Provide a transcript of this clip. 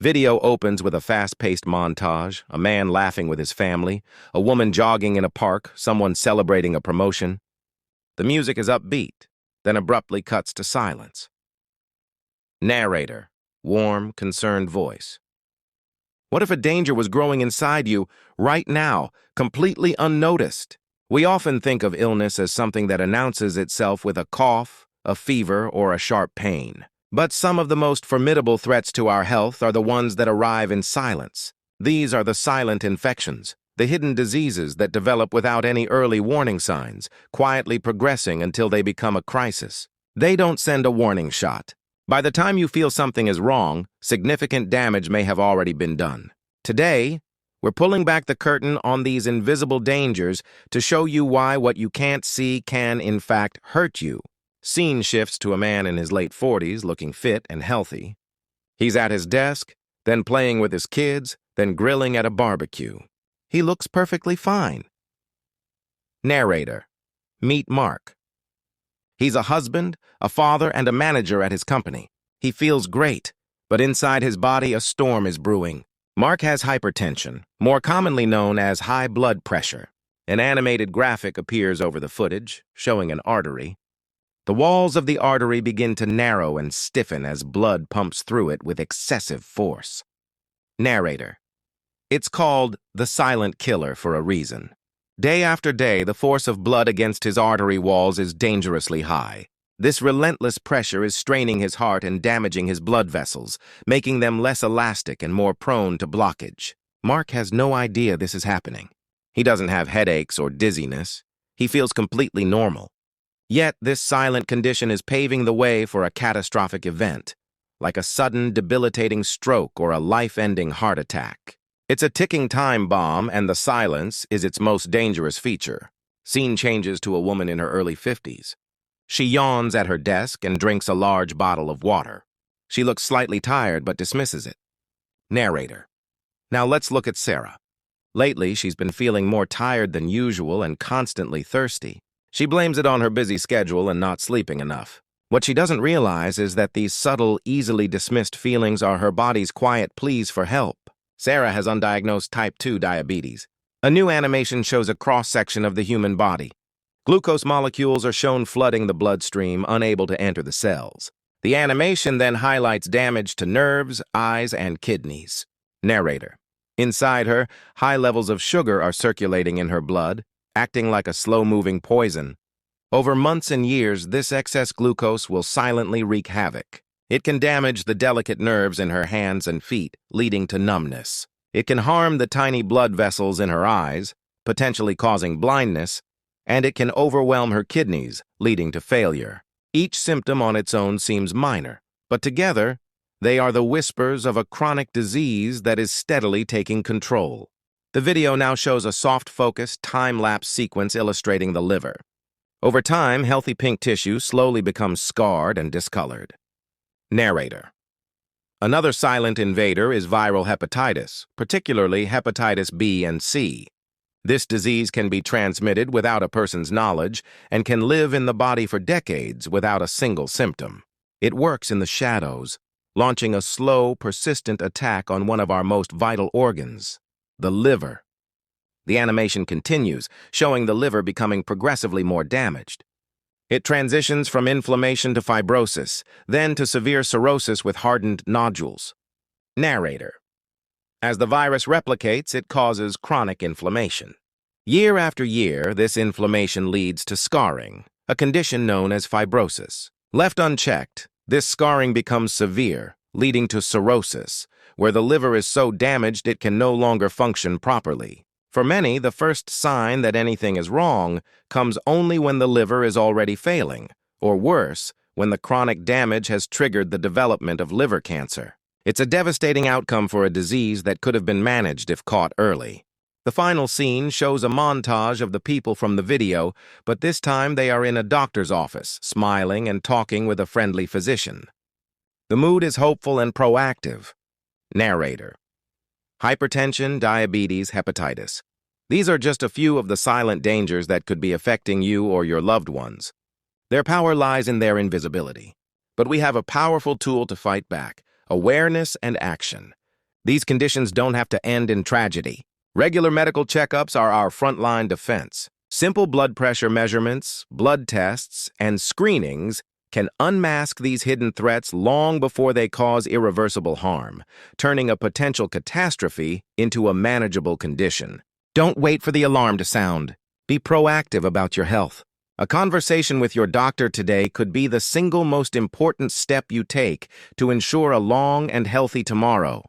Video opens with a fast-paced montage, a man laughing with his family, a woman jogging in a park, someone celebrating a promotion. The music is upbeat, then abruptly cuts to silence. Narrator, warm, concerned voice. What if a danger was growing inside you right now, completely unnoticed? We often think of illness as something that announces itself with a cough, a fever, or a sharp pain. But some of the most formidable threats to our health are the ones that arrive in silence. These are the silent infections, the hidden diseases that develop without any early warning signs, quietly progressing until they become a crisis. They don't send a warning shot. By the time you feel something is wrong, significant damage may have already been done. Today, we're pulling back the curtain on these invisible dangers to show you why what you can't see can, in fact, hurt you. Scene shifts to a man in his late 40s looking fit and healthy. He's at his desk, then playing with his kids, then grilling at a barbecue. He looks perfectly fine. Narrator, meet Mark. He's a husband, a father, and a manager at his company. He feels great, but inside his body a storm is brewing. Mark has hypertension, more commonly known as high blood pressure. An animated graphic appears over the footage, showing an artery. The walls of the artery begin to narrow and stiffen as blood pumps through it with excessive force. Narrator. It's called the silent killer for a reason. Day after day, the force of blood against his artery walls is dangerously high. This relentless pressure is straining his heart and damaging his blood vessels, making them less elastic and more prone to blockage. Mark has no idea this is happening. He doesn't have headaches or dizziness. He feels completely normal. Yet, this silent condition is paving the way for a catastrophic event, like a sudden, debilitating stroke or a life-ending heart attack. It's a ticking time bomb, and the silence is its most dangerous feature. Scene changes to a woman in her early 50s. She yawns at her desk and drinks a large bottle of water. She looks slightly tired but dismisses it. Narrator. Now let's look at Sarah. Lately, she's been feeling more tired than usual and constantly thirsty. She blames it on her busy schedule and not sleeping enough. What she doesn't realize is that these subtle, easily dismissed feelings are her body's quiet pleas for help. Sarah has undiagnosed type 2 diabetes. A new animation shows a cross-section of the human body. Glucose molecules are shown flooding the bloodstream, unable to enter the cells. The animation then highlights damage to nerves, eyes, and kidneys. Narrator. Inside her, high levels of sugar are circulating in her blood, acting like a slow-moving poison. Over months and years, this excess glucose will silently wreak havoc. It can damage the delicate nerves in her hands and feet, leading to numbness. It can harm the tiny blood vessels in her eyes, potentially causing blindness, and it can overwhelm her kidneys, leading to failure. Each symptom on its own seems minor, but together, they are the whispers of a chronic disease that is steadily taking control. The video now shows a soft-focused, time-lapse sequence illustrating the liver. Over time, healthy pink tissue slowly becomes scarred and discolored. Narrator. Another silent invader is viral hepatitis, particularly hepatitis B and C. This disease can be transmitted without a person's knowledge and can live in the body for decades without a single symptom. It works in the shadows, launching a slow, persistent attack on one of our most vital organs, the liver. The animation continues, showing the liver becoming progressively more damaged. It transitions from inflammation to fibrosis, then to severe cirrhosis with hardened nodules. Narrator. As the virus replicates, it causes chronic inflammation. Year after year, this inflammation leads to scarring, a condition known as fibrosis. Left unchecked, this scarring becomes severe, leading to cirrhosis, where the liver is so damaged it can no longer function properly. For many, the first sign that anything is wrong comes only when the liver is already failing, or worse, when the chronic damage has triggered the development of liver cancer. It's a devastating outcome for a disease that could have been managed if caught early. The final scene shows a montage of the people from the video, but this time they are in a doctor's office, smiling and talking with a friendly physician. The mood is hopeful and proactive. Narrator. Hypertension, diabetes, hepatitis. These are just a few of the silent dangers that could be affecting you or your loved ones. Their power lies in their invisibility. But we have a powerful tool to fight back: awareness and action. These conditions don't have to end in tragedy. Regular medical checkups are our frontline defense. Simple blood pressure measurements, blood tests, and screenings can unmask these hidden threats long before they cause irreversible harm, turning a potential catastrophe into a manageable condition. Don't wait for the alarm to sound. Be proactive about your health. A conversation with your doctor today could be the single most important step you take to ensure a long and healthy tomorrow.